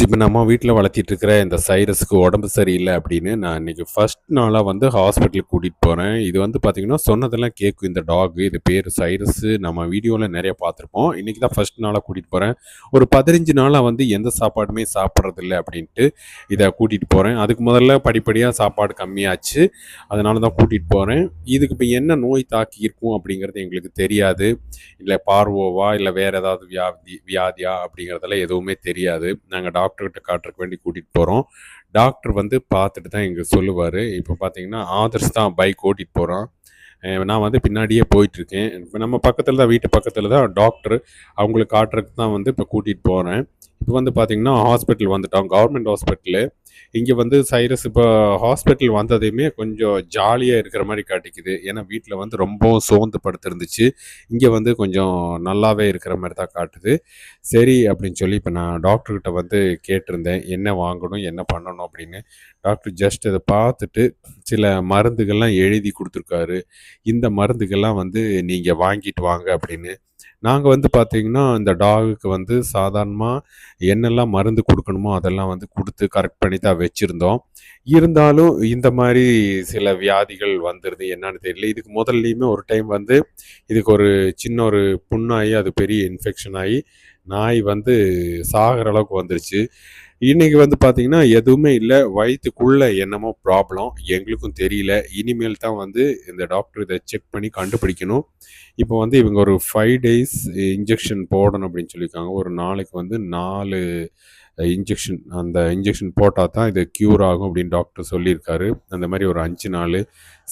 இப்போ நம்ம வீட்டில் வளர்த்திட்டு இருக்கிற இந்த சைரஸுக்கு உடம்பு சரியில்லை அப்படின்னு நான் இன்னைக்கு ஃபர்ஸ்ட் நாளாக வந்து ஹாஸ்பிட்டலுக்கு கூட்டிகிட்டு போகிறேன். இது வந்து பார்த்திங்கன்னா சொன்னதெல்லாம் கேட்கும் இந்த டாக். இது பேர் சைரஸு. நம்ம வீடியோவில் நிறைய பார்த்துருப்போம். இன்றைக்கி தான் ஃபர்ஸ்ட் நாளாக கூட்டிகிட்டு போகிறேன். ஒரு 15 நாளாக வந்து எந்த சாப்பாடுமே சாப்பிட்றதில்ல அப்படின்ட்டு இதை கூட்டிகிட்டு போகிறேன். அதுக்கு முதல்ல படிப்படியாக சாப்பாடு கம்மியாச்சு. அதனால தான் கூட்டிகிட்டு போகிறேன். இதுக்கு இப்போ என்ன நோய் தாக்கி இருக்கும் அப்படிங்கிறது எங்களுக்கு தெரியாது. இல்லை பார்வோவா இல்லை வேறு ஏதாவது வியாதியா அப்படிங்கிறதெல்லாம் எதுவுமே தெரியாது. நாங்கள் டாக்டர்கிட்ட காட்டுறக்கு வேண்டி கூட்டிகிட்டு போகிறோம். டாக்டர் வந்து பார்த்துட்டு தான் எங்களுக்கு சொல்லுவார். இப்போ பார்த்தீங்கன்னா ஆதர்ஸ் தான் பைக் ஓட்டிகிட்டு போகிறான். நான் வந்து பின்னாடியே போயிட்டுருக்கேன். இப்போ நம்ம பக்கத்தில் தான், வீட்டு பக்கத்தில் தான் டாக்டர். அவங்களுக்கு காட்டுறதுக்கு தான் வந்து இப்போ கூட்டிகிட்டு போகிறேன். இப்போ வந்து பார்த்திங்கன்னா ஹாஸ்பிட்டல் வந்துட்டோம், கவர்மெண்ட் ஹாஸ்பிட்டலு. இங்கே வந்து சைரஸ் இப்போ ஹாஸ்பிட்டல் வந்ததையுமே கொஞ்சம் ஜாலியாக இருக்கிற மாதிரி காட்டிக்குது. ஏன்னா வீட்டில் வந்து ரொம்பவும் சோர்ந்து படுத்திருந்துச்சு. இங்கே வந்து கொஞ்சம் நல்லாவே இருக்கிற மாதிரி தான் காட்டுது. சரி அப்படின்னு சொல்லி இப்போ நான் டாக்டர்கிட்ட வந்து கேட்டிருந்தேன், என்ன வாங்கணும் என்ன பண்ணணும் அப்படின்னு. டாக்டர் ஜஸ்ட் இதை பார்த்துட்டு சில மருந்துகள்லாம் எழுதி கொடுத்துருக்காரு. இந்த மருந்துகள்லாம் வந்து நீங்கள் வாங்கிட்டு வாங்க அப்படின்னு. நாங்கள் வந்து பார்த்திங்கன்னா இந்த டாகுக்கு வந்து சாதாரணமாக என்னெல்லாம் மருந்து கொடுக்கணுமோ அதெல்லாம் வந்து கொடுத்து கரெக்ட் பண்ணி தான் வச்சுருந்தோம். இருந்தாலும் இந்த மாதிரி சில வியாதிகள் வந்துடுது, என்னன்னு தெரியல. இதுக்கு முதல்லையுமே ஒரு டைம் வந்து இதுக்கு ஒரு சின்ன ஒரு புண்ணாகி அது பெரிய இன்ஃபெக்ஷன் ஆகி நாய் வந்து சாகிற அளவுக்கு வந்துருச்சு. இன்னைக்கு வந்து பார்த்தீங்கன்னா எதுவுமே இல்லை, வயிற்றுக்குள்ளே என்னமோ ப்ராப்ளம், எங்களுக்கும் தெரியல. இனிமேல் தான் வந்து இந்த டாக்டர் இதை செக் பண்ணி கண்டுபிடிக்கணும். இப்போ வந்து இவங்க ஒரு 5 டேஸ் இன்ஜெக்ஷன் போடணும் அப்படின்னு சொல்லியிருக்காங்க. ஒரு நாளைக்கு வந்து 4 இன்ஜெக்ஷன், அந்த இன்ஜெக்ஷன் போட்டால் தான் இது க்யூர் ஆகும் அப்படின்னு டாக்டர் சொல்லியிருக்காரு. அந்த மாதிரி ஒரு 5 நாள்.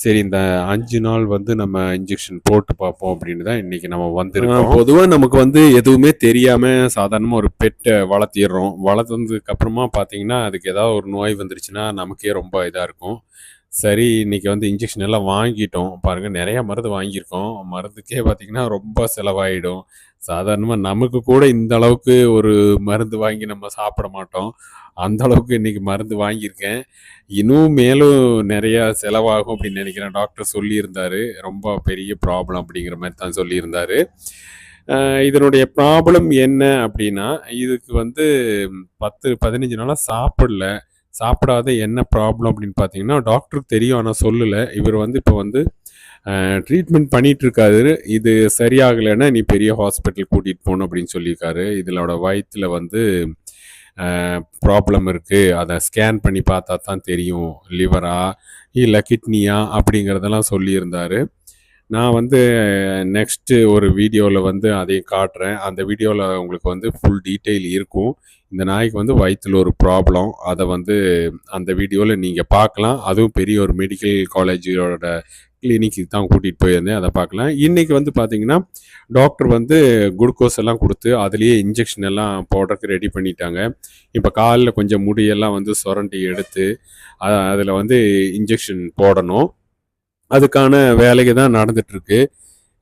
சரி, இந்த 5 நாள் வந்து நம்ம இன்ஜெக்ஷன் போட்டு பார்ப்போம் அப்படின்னு தான் இன்றைக்கி நம்ம வந்திருக்கோம். பொதுவாக நமக்கு வந்து எதுவுமே தெரியாமல் சாதாரணமாக ஒரு பெட்டை வளர்த்திடுறோம். வளர்த்ததுக்கப்புறமா பார்த்தீங்கன்னா அதுக்கு ஏதாவது ஒரு நோய் வந்துருச்சுன்னா நமக்கே ரொம்ப இதாக இருக்கும். சரி, இன்றைக்கி வந்து இன்ஜெக்ஷன் எல்லாம் வாங்கிட்டோம். பாருங்கள், நிறையா மருந்து வாங்கியிருக்கோம். மருந்துக்கே பார்த்திங்கன்னா ரொம்ப செலவாயிடும். சாதாரணமாக நமக்கு கூட இந்த அளவுக்கு ஒரு மருந்து வாங்கி நம்ம சாப்பிட மாட்டோம். அந்த அளவுக்கு இன்றைக்கி மருந்து வாங்கியிருக்கேன். இன்னும் மேலும் நிறையா செலவாகும் அப்படின்னு நினைக்கிறேன். டாக்டர் சொல்லியிருந்தார், ரொம்ப பெரிய ப்ராப்ளம் அப்படிங்கிற மாதிரி தான் சொல்லியிருந்தார். இதனுடைய ப்ராப்ளம் என்ன அப்படின்னா, இதுக்கு வந்து 15 நாளாக சாப்பிடாத என்ன ப்ராப்ளம் அப்படின்னு பார்த்தீங்கன்னா டாக்டருக்கு தெரியும், ஆனால் சொல்லலை. இவர் வந்து இப்போ வந்து ட்ரீட்மெண்ட் பண்ணிகிட்ருக்காரு. இது சரியாகலைன்னா நீ பெரிய ஹாஸ்பிட்டல் கூட்டிகிட்டு போகணும் அப்படின்னு சொல்லியிருக்காரு. இதோட வயிற்றில் வந்து ப்ராப்ளம் இருக்குது, அதை ஸ்கேன் பண்ணி பார்த்தா தான் தெரியும், லிவரா இல்லை கிட்னியா அப்படிங்கிறதெல்லாம் சொல்லியிருந்தார். நான் வந்து நெக்ஸ்ட்டு ஒரு வீடியோவில் வந்து அதையும் காட்டுறேன். அந்த வீடியோவில் உங்களுக்கு வந்து ஃபுல் டீட்டெயில் இருக்கும். இந்த நாய்க்கு வந்து வயிற்றில் ஒரு ப்ராப்ளம், அதை வந்து அந்த வீடியோவில் நீங்கள் பார்க்கலாம். அதுவும் பெரிய ஒரு மெடிக்கல் காலேஜோட கிளினிக்கு தான் கூட்டிகிட்டு போயிருந்தேன், அதை பார்க்கலாம். இன்றைக்கி வந்து பார்த்திங்கன்னா டாக்டர் வந்து குளுக்கோஸ் எல்லாம் கொடுத்து அதுலேயே இன்ஜெக்ஷன் எல்லாம் போடுறதுக்கு ரெடி பண்ணிட்டாங்க. இப்போ காலில் கொஞ்சம் முடியெல்லாம் வந்து சுரண்டி எடுத்து அதில் வந்து இன்ஜெக்ஷன் போடணும். அதுக்கான வேலைக்கு தான் நடந்துகிட்ருக்கு.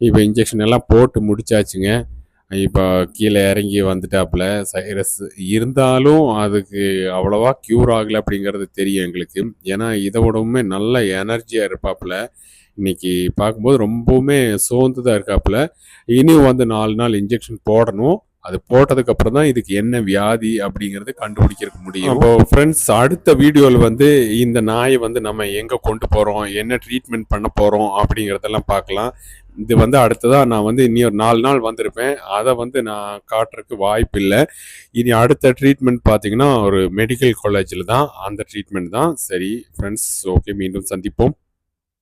இப்போ இன்ஜெக்ஷன் எல்லாம் போட்டு முடிச்சாச்சுங்க. இப்போ கீழே இறங்கி வந்துட்டாப்புல சைரஸ். இருந்தாலும் அதுக்கு அவ்வளோவா க்யூர் ஆகலை அப்படிங்கிறது தெரியும் எங்களுக்கு. ஏன்னா இதை விடவுமே நல்ல எனர்ஜியாக இருப்பாப்புல. இன்றைக்கி பார்க்கும்போது ரொம்பவுமே சோர்ந்து தான் இருக்காப்புல. இனியும் வந்து 4 நாள் இன்ஜெக்ஷன் போடணும். அது போட்டதுக்கப்புறம் தான் இதுக்கு என்ன வியாதி அப்படிங்கிறது கண்டுபிடிக்க முடியும். அப்போ ஃப்ரெண்ட்ஸ், அடுத்த வீடியோவில் வந்து இந்த நாயை வந்து நம்ம எங்கே கொண்டு போகிறோம், என்ன ட்ரீட்மெண்ட் பண்ண போகிறோம் அப்படிங்கிறதெல்லாம் பார்க்கலாம். இது வந்து அடுத்ததாக நான் வந்து இனி ஒரு 4 நாள் வந்திருப்பேன், அதை வந்து நான் காட்டுறதுக்கு வாய்ப்பு இல்லை. இனி அடுத்த ட்ரீட்மெண்ட் பார்த்திங்கன்னா ஒரு மெடிக்கல் காலேஜில் தான், அந்த ட்ரீட்மெண்ட் தான். சரி ஃப்ரெண்ட்ஸ், ஓகே, மீண்டும் சந்திப்போம்.